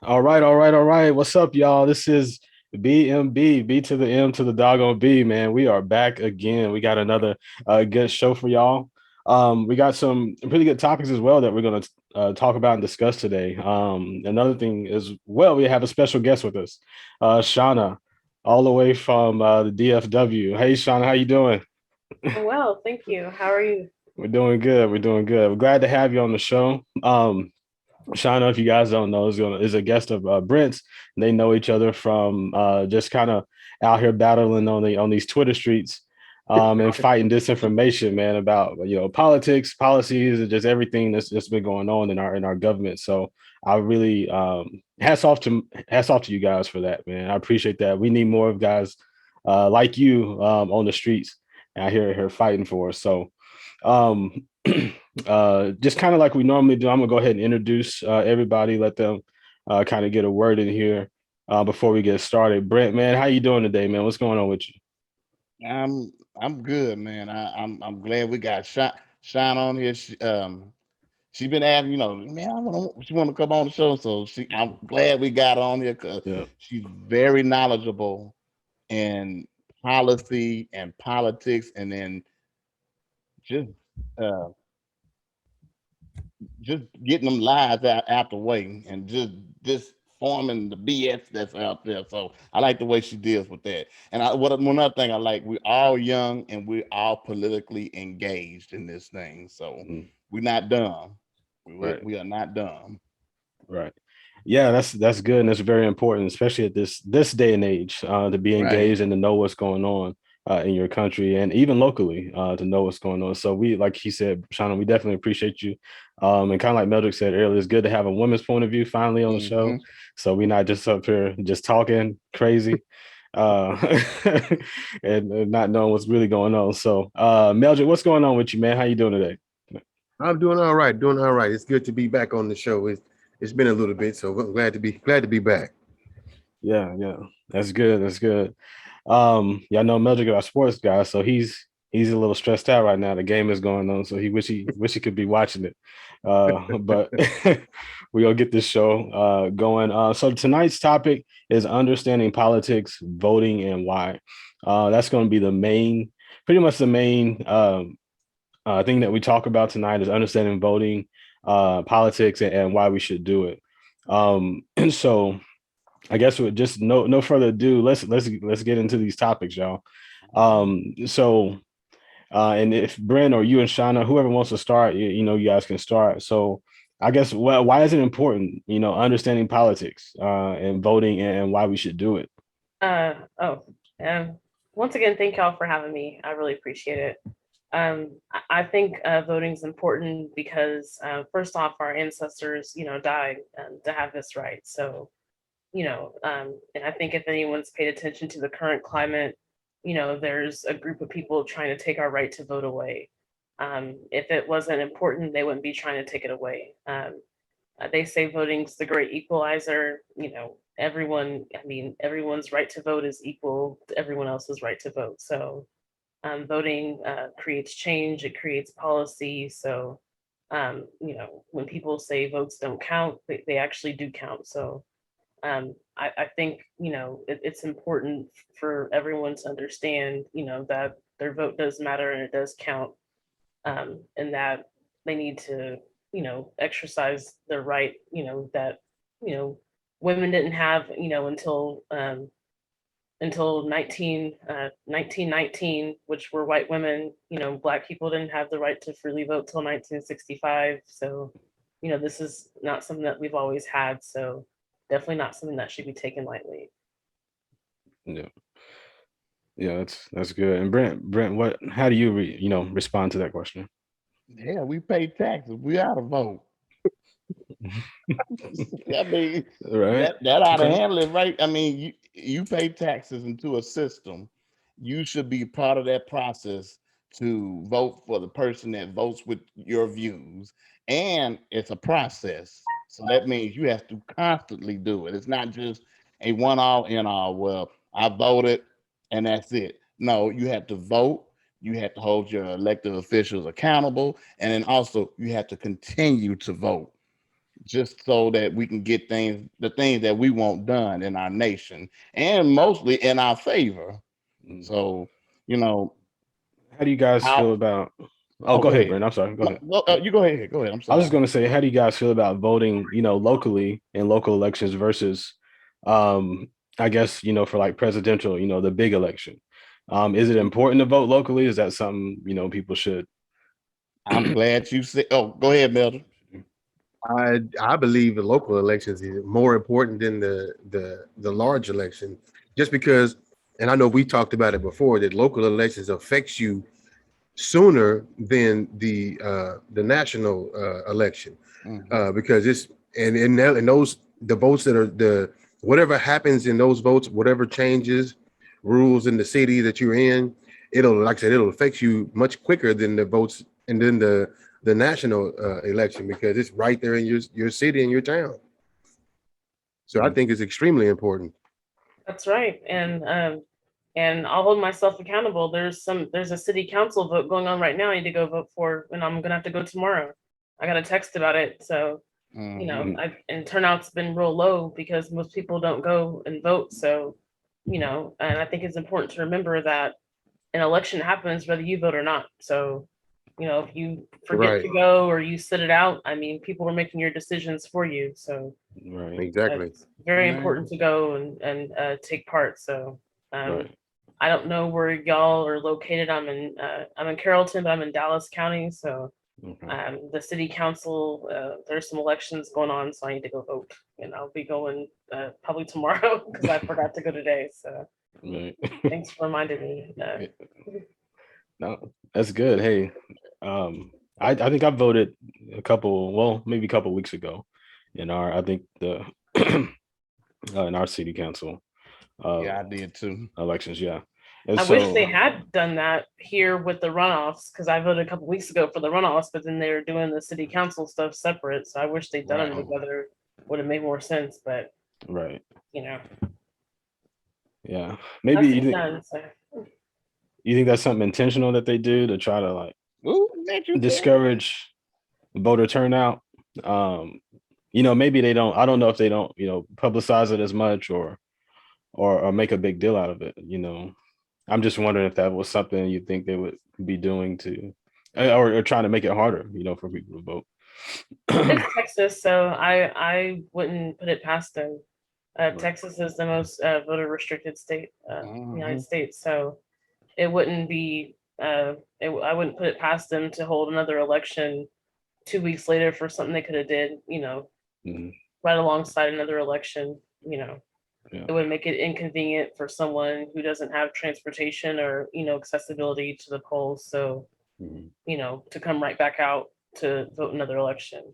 All right, all right, all right. What's up, y'all? This is BMB, B to the M to the doggone B, man. We are back again. We got another good show for y'all. We got some pretty good topics as well that we're going to talk about and discuss today. Another thing is, well, we have a special guest with us, Shauna, all the way from the DFW. Hey, Shauna, how you doing? Well, thank you. How are you? We're doing good. We're doing good. We're glad to have you on the show. Shauna, if you guys don't know, is a guest of Brent's. They know each other from just kind of out here battling on these Twitter streets and fighting disinformation, man, about politics, policies, and just everything that's just been going on in our government. So I really hats off to you guys for that, man. I appreciate that. We need more of guys like you on the streets out here fighting for us. So um, just kind of like we normally do, I'm gonna go ahead and introduce everybody, let them kind of get a word in here before we get started. Brent, man, how you doing today, man? What's going on with you? I'm good, man. I'm glad we got shine on here. She been asking, man, she want to come on the show, so I'm glad we got her on here because Yeah, she's very knowledgeable in policy and politics, and then just uh just getting them lies out the way, and just forming the BS that's out there. So I like the way she deals with that. And one other thing I like, we're all young and we're all politically engaged in this thing. So mhm, we're not dumb. right, We are not dumb. right. Yeah, that's good and that's very important, especially at this day and age, to be Right. engaged and to know what's going on in your country and even locally to know what's going on. So we, like he said, Shauna, we definitely appreciate you. And kind of like Meldrick said earlier, it's good to have a woman's point of view finally on the show. Hmm. So we're not just up here just talking crazy uh, and not knowing what's really going on. So, Meldrick, what's going on with you, man? How you doing today? I'm doing all right, doing all right. It's good to be back on the show. It's been a little bit, so I'm glad to be back. Yeah, yeah, that's good. That's good. Yeah, I know Meldrick, our sports guy, so he's a little stressed out right now. The game is going on, so he wish he could be watching it. But we gonna get this show going. So tonight's topic is understanding politics, voting, and why. That's going to be the main, pretty much the main thing that we talk about tonight is understanding voting, politics, and why we should do it. And so I guess with just no further ado, let's get into these topics, y'all. So and if Brent or you and Shauna, whoever wants to start, you guys can start. So I guess why is it important, understanding politics and voting and why we should do it? Uh, oh, um, Once again, thank y'all for having me. I really appreciate it. I think voting is important because, first off, our ancestors, died to have this right. So, and I think if anyone's paid attention to the current climate, there's a group of people trying to take our right to vote away. If it wasn't important, they wouldn't be trying to take it away. They say voting's the great equalizer. Everyone's right to vote is equal to everyone else's right to vote. So voting creates change, it creates policy. So, when people say votes don't count, they actually do count. So I think, it's important for everyone to understand, that their vote does matter and it does count, and that they need to, exercise their right, that, you know, women didn't have, until 1919, which were white women. Black people didn't have the right to freely vote till 1965. So, this is not something that we've always had. So, definitely not something that should be taken lightly. Yeah, yeah, that's good. And Brent, how do you respond to that question? Yeah, we pay taxes. We ought to vote. I mean, All right. that ought to Okay. handle it, right? I mean, you pay taxes into a system. You should be part of that process to vote for the person that votes with your views. And it's a process. So that means you have to constantly do it. It's not just a one all in all. Well, I voted and that's it. No, you have to vote. You have to hold your elected officials accountable. And then also you have to continue to vote. just so that we can get the things that we want done in our nation, and mostly in our favor. Mm. So, you know, How do you guys how? feel about? Oh, Oh, go go ahead, ahead. Brent. I'm sorry. Go No, ahead. no, you go ahead. Go ahead. I'm I was just sorry. going to say, how do you guys feel about voting, locally in local elections versus, um, I guess, for like presidential, the big election? Is it important to vote locally? Is that something, people should? I'm glad you said. Oh, go ahead, Melder. I believe the local elections is more important than the large election, just because, and I know we talked about it before, that local elections affects you sooner than the national election, Hmm. because it's and those the votes that are the whatever happens in those votes, whatever changes rules in the city that you're in, it'll, like I said, it'll affect you much quicker than the votes and then the national election, because it's right there in your city and your town. So I Mhm. think it's extremely important. That's right. And I'll hold myself accountable. There's a city council vote going on right now I need to go vote for, and I'm gonna have to go tomorrow. I got a text about it. So, Hmm. and turnout's been real low because most people don't go and vote. So, and I think it's important to remember that an election happens whether you vote or not. So, if you forget Right. to go or you sit it out, I mean, people are making your decisions for you. So Right. Exactly. it's very important Man. to go and take part. So um, Right. I don't know where y'all are located. I'm in Carrollton, but I'm in Dallas County. So Okay. the city council, there's some elections going on, so I need to go vote, and I'll be going probably tomorrow because I forgot to go today. So Right. thanks for reminding me. No, that's good. Hey, I think I voted maybe a couple weeks ago I think in our city council uh, Yeah, I did too. elections. Yeah. And I wish so, they had done that here with the runoffs because I voted a couple weeks ago for the runoffs, but then they're doing the city council stuff separate. So I wish they'd done them Right. together. Would have made more sense, but right. you know, Yeah. Maybe lessons done. So you think that's something intentional that they do to try to like Ooh, that you said. discourage voter turnout. Maybe they don't. I don't know if they don't, publicize it as much or make a big deal out of it. I'm just wondering if that was something you think they would be doing to, or trying to make it harder, for people to vote. it's Texas, so I wouldn't put it past them. Right. Texas is the most voter restricted state in the United Hmm. States, so it wouldn't be. I wouldn't put it past them to hold another election 2 weeks later for something they could have did. Mhm. Right alongside another election. Yeah. It would make it inconvenient for someone who doesn't have transportation or accessibility to the polls. So Mhm. to come right back out to vote another election.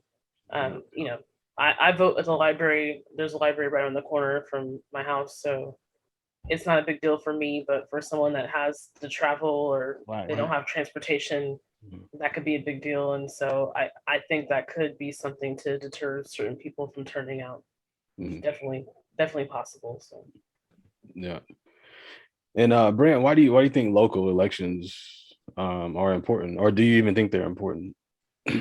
Yeah. I vote at the library. There's a library right on the corner from my house, so it's not a big deal for me. But for someone that has to travel or Right. they don't have transportation, Mhm. that could be a big deal. And so I think that could be something to deter certain people from turning out. Mhm. Definitely possible. So Yeah. And Brent, why do you think local elections are important, or do you even think they're important?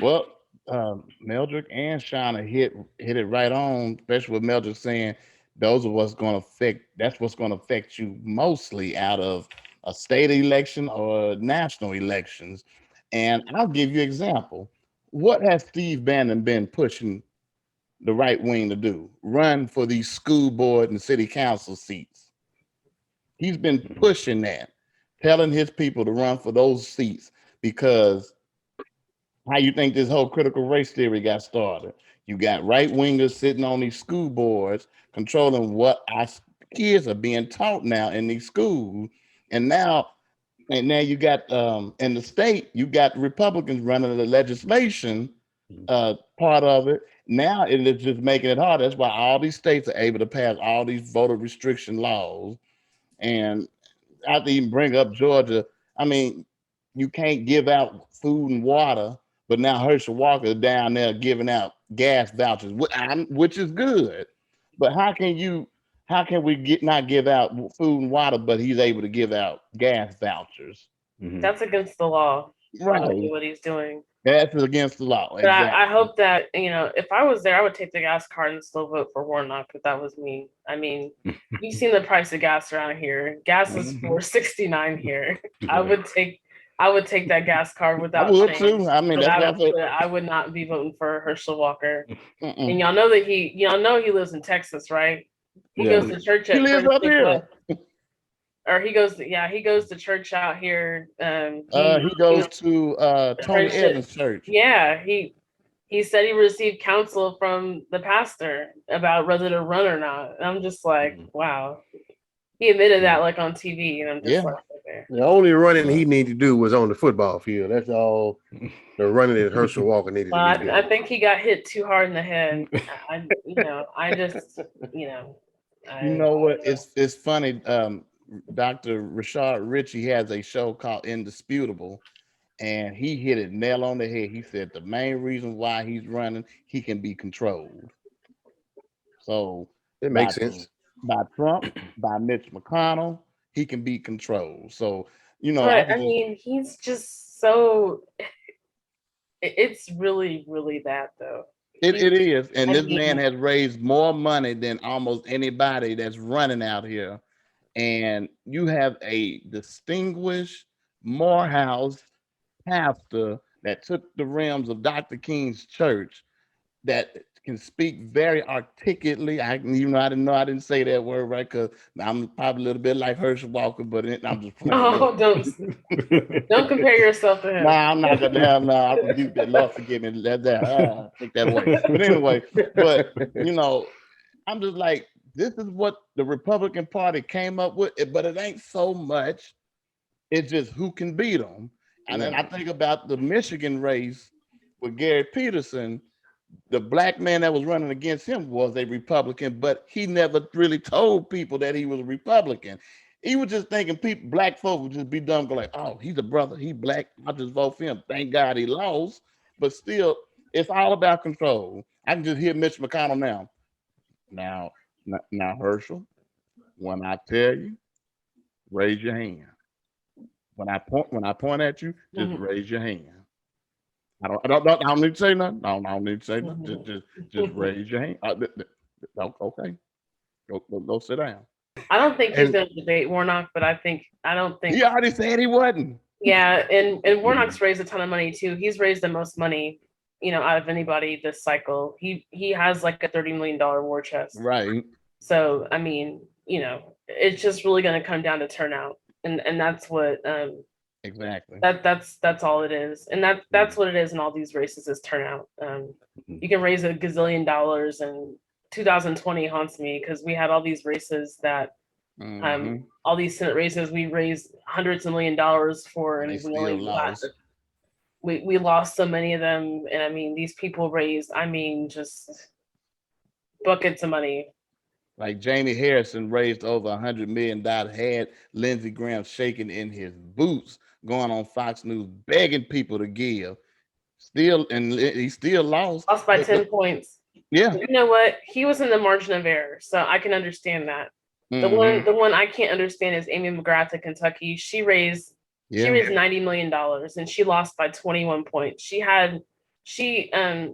Well, Meldrick and Shauna hit it right on, especially with Meldrick saying those are what's going to affect. That's what's going to affect you mostly out of a state election or national elections. And I'll give you an example. What has Steve Bannon been pushing the right wing to do? Run for these school board and city council seats. He's been Mhm. pushing that, telling his people to run for those seats because how you think this whole critical race theory got started? You got right wingers sitting on these school boards controlling what our kids are being taught now in these schools, and now you got in the state you got Republicans running the legislation part of it. Now it is just making it hard. That's why all these states are able to pass all these voter restriction laws. And I have to even bring up Georgia. I mean, you can't give out food and water, but now Herschel Walker is down there giving out gas vouchers, which is good. But how can we not give out food and water, but he's able to give out gas vouchers? Mhm. that's against the law. Probably Right. what he's doing. That's against the law. But I Exactly. hope that, if I was there, I would take the gas card and still vote for Warnock if that was me. I mean, you've seen the price of gas around here. Gas is Mhm. $4.69 here. I Yeah. would take that gas card I without would shame. too. I mean, But that's what I said. I would not be voting for Herschel Walker. And Mm-mm. y'all know he lives in Texas, right? He Yeah. goes to church He at lives First up here. or he goes to church out here. He goes to Tony Friendship. Evans' church. Yeah, he said he received counsel from the pastor about whether to run or not. And I'm just like, Mhm. wow. He admitted Yeah. that like on TV, and I'm just Yeah. like, okay. The only running he needed to do was on the football field. That's all the running that Herschel Walker needed Well, to be I doing. think he got hit too hard in the head. I just, You I know what? It's funny. Dr. Rashad Ritchie has a show called Indisputable, and he hit it nail on the head. He said the main reason why he's running, he can be controlled. So It by makes sense. by Trump, by Mitch McConnell, he can be controlled. So I but can I just mean, he's just so. It's really, really bad though. it is, and I this man mean, has raised more money than almost anybody that's running out here. And you have a distinguished Morehouse pastor that took the rims of Dr. King's church that can speak very articulately. I didn't say that word right because I'm probably a little bit like Herschel Walker, but I'm just playing. oh, don't compare yourself to him. Nah, I'm not gonna have no. I rebuke that. Lord forgive me. Let that take that away. But anyway, but I'm just like, this is what the Republican Party came up with, but it ain't so much. It's just who can beat them. And then I Yeah. think about the Michigan race with Gary Peterson. The black man that was running against him was a Republican, but he never really told people that he was a Republican. He was just thinking people, black folk would just be dumb, go like, "Oh, he's a brother, he black. I'll just vote for him." Thank God he lost, but still, it's all about control. I can just hear Mitch McConnell now. Now, now, Herschel, when I tell you, raise your hand. When I point at you, just Mhm. raise your hand. I don't need to say nothing. I don't need to say nothing. Just raise your hand. Okay, go sit down. I don't think he's And going to debate Warnock, but I don't think. He already said he wasn't. Yeah, and Warnock's raised a ton of money too. He's raised the most money, out of anybody this cycle. He has like a $30 million war chest. Right. So I mean, it's just really going to come down to turnout, and that's what Exactly. that's all it is, and that's what it is in all these races is turnout. You can raise a gazillion dollars, and 2020 haunts me because we had all these races that Mm-hmm. all these Senate races we raised hundreds of $1 millions for, And they and still lost. we lost so many of them. And I mean, these people raised, I mean, just buckets of money. Like Jamie Harrison raised over $100 million, had Lindsey Graham shaking in his boots, going on Fox News, begging people to give. Still, and he still lost. Lost by But 10 points. yeah. You know what? He was in the margin of error, so I can understand that. Mm-hmm. The one I can't understand is Amy McGrath of Kentucky. She Yeah. raised $90 million and she lost by 21 points. I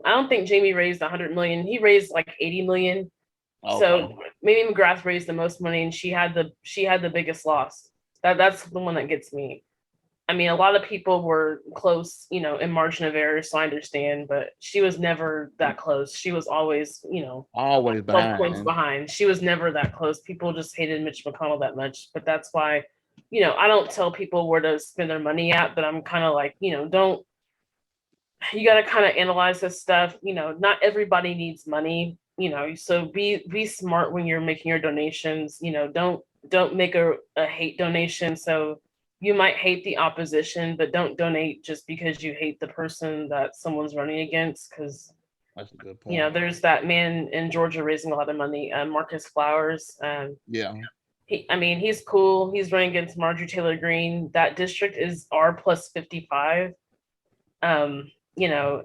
don't think Jamie raised 100 million. He raised like 80 million. Okay. So maybe McGrath raised the most money and she had the biggest loss. That's the one that gets me. I mean, a lot of people were close, in margin of error, so I understand, but she was never that close. She was always, Always 12 points behind. behind. She was never that close. People just hated Mitch McConnell that much. But that's why, I don't tell people where to spend their money at, but I'm kind of like, don't, you got to kind of analyze this stuff. Not everybody needs money, so be smart when you're making your donations. Don't make a hate donation. So you might hate the opposition, but don't donate just because you hate the person that someone's running against. Because That's a good point. there's that man in Georgia raising a lot of money, Marcus Flowers. Yeah. He's cool. He's running against Marjorie Taylor Greene. That district is R plus 55.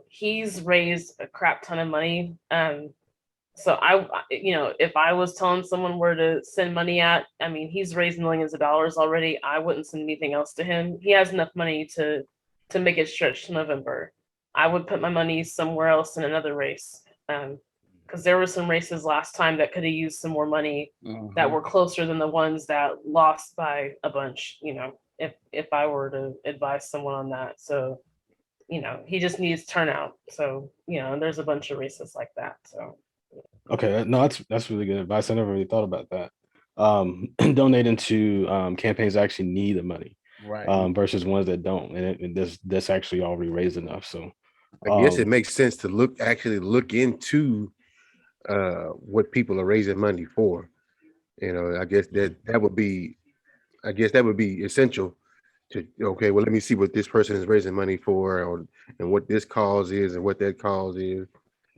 He's raised a crap ton of money. So if I was telling someone where to send money at, I mean, he's raised millions of dollars already. I wouldn't send anything else to him. He has enough money to make it stretch to November. I would put my money somewhere else in another race. Because there were some races last time that could have used some more money that were closer than the ones that lost by a bunch, if I were to advise someone on that. So, he just needs turnout. So, and there's a bunch of races like that. So Okay, no, that's really good advice. I never really thought about that. Donating to campaigns that actually need the money, Right. versus ones that don't, and this actually already raised enough. So, I guess it makes sense to look into what people are raising money for. I guess that would be essential to, okay, well, let me see what this person is raising money for, and what this cause is and what that cause is.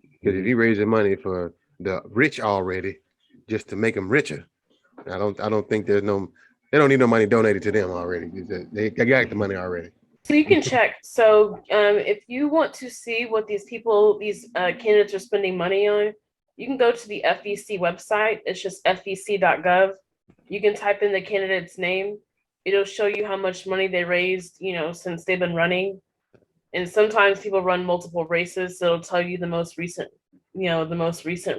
Because if you're raising money for the rich already, just to make them richer, I don't think they don't need no money donated to them already. They got the money already. So you can check. So if you want to see what these candidates are spending money on, you can go to the FEC website. It's just fec.gov. You can type in the candidate's name. It'll show you how much money they raised, since they've been running. And sometimes people run multiple races, so it'll tell you the most recent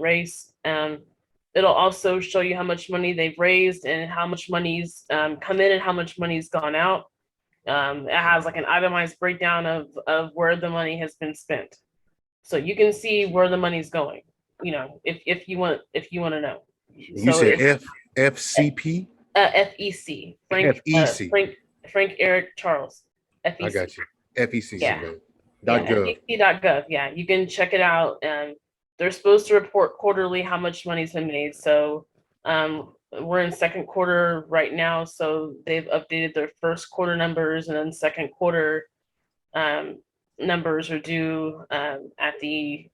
race. It'll also show you how much money they've raised and how much money's come in and how much money's gone out. It has like an itemized breakdown of where the money has been spent, so you can see where the money's going. If you want to know. You So said FCP? FEC, Frank Eric Charles. FEC. I got you. FEC. Yeah. .gov. FEC.gov. Yeah, you can check it out. They're supposed to report quarterly how much money's been made. So we're in second quarter right now, so they've updated their first quarter numbers, and then second quarter numbers are due at the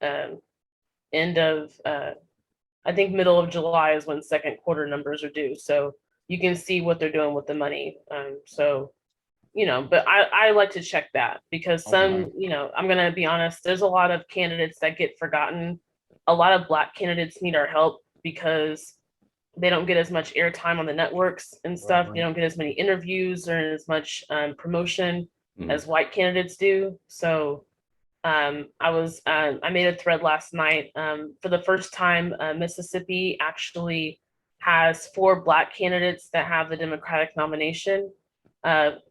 end of I think middle of July is when second quarter numbers are due. So you can see what they're doing with the money. But I like to check that, because I'm gonna be honest, there's a lot of candidates that get forgotten. A lot of Black candidates need our help because they don't get as much airtime on the networks and stuff. They don't get as many interviews or as much promotion as white candidates do. So I made a thread last night. For the first time, Mississippi actually has 4 Black candidates that have the Democratic nomination.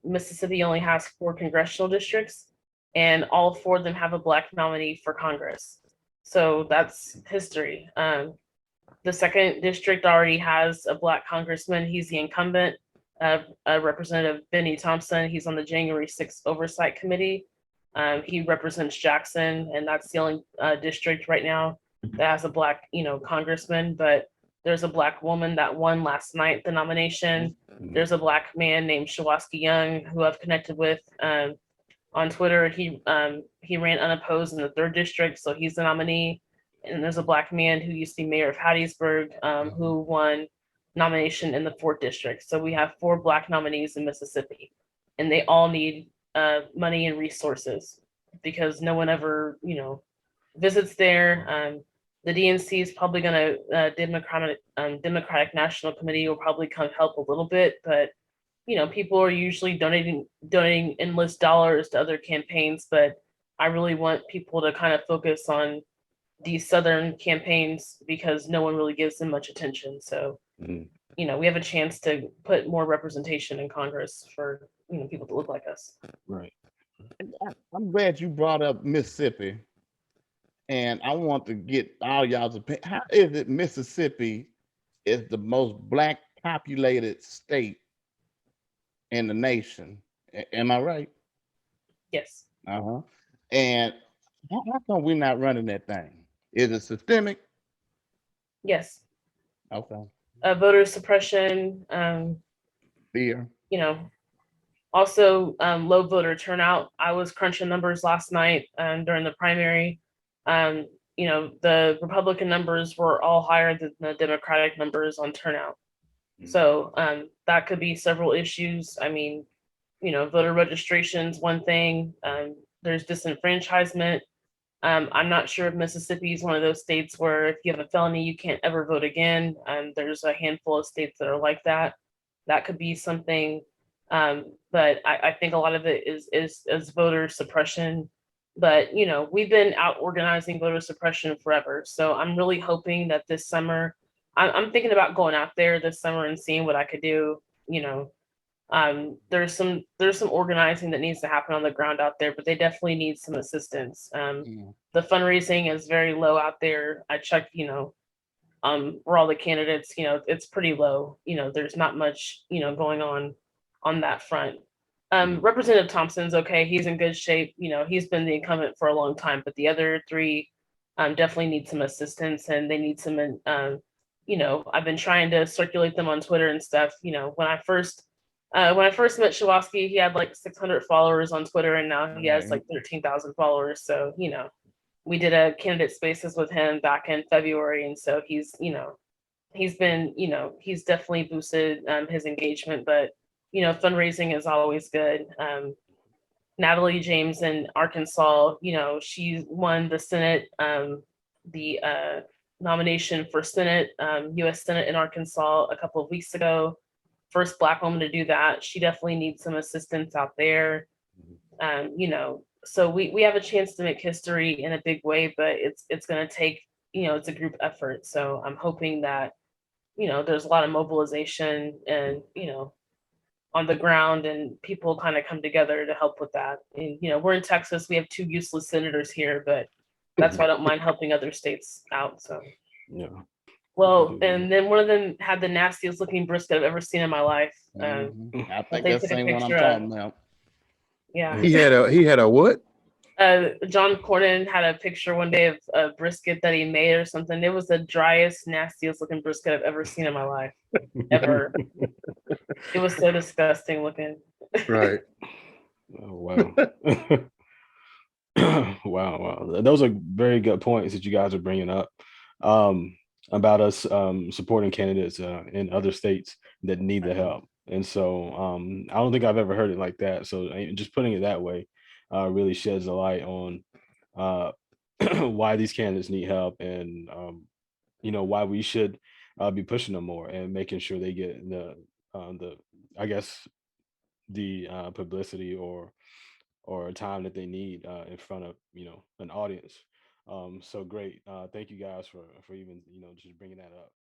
Mississippi only has 4 congressional districts, and all 4 of them have a Black nominee for Congress. So that's history. The second district already has a Black congressman. He's the incumbent, Representative Benny Thompson. He's on the January 6th Oversight Committee. He represents Jackson, and that's the only district right now that has a Black, congressman. But there's a Black woman that won last night the nomination. There's a Black man named Shawaski Young, who I've connected with on Twitter. He ran unopposed in the 3rd district, so he's the nominee. And there's a Black man who used to be mayor of Hattiesburg, who won nomination in the 4th district. So we have 4 Black nominees in Mississippi, and they all need money and resources because no one ever, visits there. The DNC is probably going to Democratic National Committee will probably come help a little bit, but people are usually donating endless dollars to other campaigns. But I really want people to kind of focus on these Southern campaigns because no one really gives them much attention. So, we have a chance to put more representation in Congress for people that look like us. Right. I'm glad you brought up Mississippi, and I want to get all y'all's opinion. How is it Mississippi is the most Black populated state in the nation? Am I right? Yes. And how come we're not running that thing? Is it systemic? Yes. Okay. Voter suppression. Fear. Also low voter turnout. I was crunching numbers last night during the primary. The Republican numbers were all higher than the Democratic numbers on turnout. So that could be several issues. I mean, voter registration is one thing. There's disenfranchisement. I'm not sure if Mississippi is one of those states where if you have a felony, you can't ever vote again. There's a handful of states that are like that. That could be something. But I think a lot of it is voter suppression. But we've been out organizing voter suppression forever. So I'm really hoping that this summer, I'm thinking about going out there this summer and seeing what I could do. There's some organizing that needs to happen on the ground out there, but they definitely need some assistance. Mm. The fundraising is very low out there. I checked, for all the candidates, it's pretty low. There's not much, going on that front. Representative Thompson's okay. He's in good shape. He's been the incumbent for a long time, but the other three definitely need some assistance, and they need some. I've been trying to circulate them on Twitter and stuff. When I first met Shawaski, he had like 600 followers on Twitter, and now he has like 13,000 followers. So we did a candidate spaces with him back in February, and so he's definitely boosted his engagement, but fundraising is always good. Natalie James in Arkansas, she won the Senate, the nomination for Senate, U.S. Senate in Arkansas a couple of weeks ago. First Black woman to do that. She definitely needs some assistance out there. So we have a chance to make history in a big way, but it's going to take, it's a group effort. So I'm hoping that, there's a lot of mobilization and, on the ground, and people kind of come together to help with that. And, we're in Texas, we have 2 useless senators here, but that's why I don't mind helping other states out. So, Yeah. well, and then one of them had the nastiest looking brisket I've ever seen in my life. I think they that's the took a same one I'm picture talking about. Yeah. He had a what? John Cornyn had a picture one day of a brisket that he made or something. It was the driest, nastiest looking brisket I've ever seen in my life. Ever. It was so disgusting looking. Right. Oh, wow. Wow. Those are very good points that you guys are bringing up about us supporting candidates in other states that need the help. And so I don't think I've ever heard it like that. So just putting it that way really sheds a light on why these candidates need help, and why we should be pushing them more and making sure they get the I guess the publicity or time that they need in front of an audience. So great. Thank you guys for even just bringing that up.